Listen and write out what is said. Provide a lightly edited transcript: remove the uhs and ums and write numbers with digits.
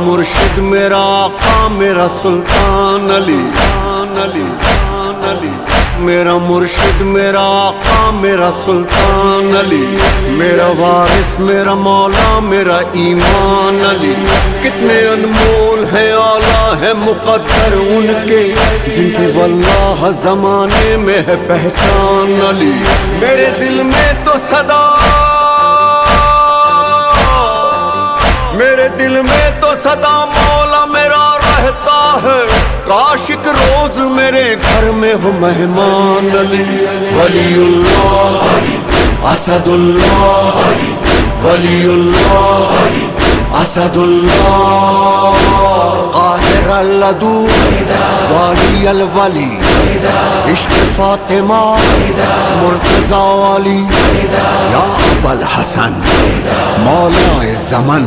مرشد میرا آقا میرا سلطان علی، علی علی، میرا مرشد میرا آقا میرا سلطان علی، میرا وارث میرا مولا میرا ایمان علی۔ کتنے انمول ہیں اعلیٰ ہے مقدر ان کے جن کی واللہ زمانے میں ہے پہچان علی۔ میرے دل میں تو صدا، میرے دل میں تو صدا مولا میرا رہتا ہے، کاش ایک روز میرے گھر میں ہو مہمان علی۔ ولی اللہ اسد اللہ، ولی اللہ اسد اللہ، قاہر العدو والی الولی، عشق فاطمہ مرتضی والی، یا ابا الحسن مولا زمن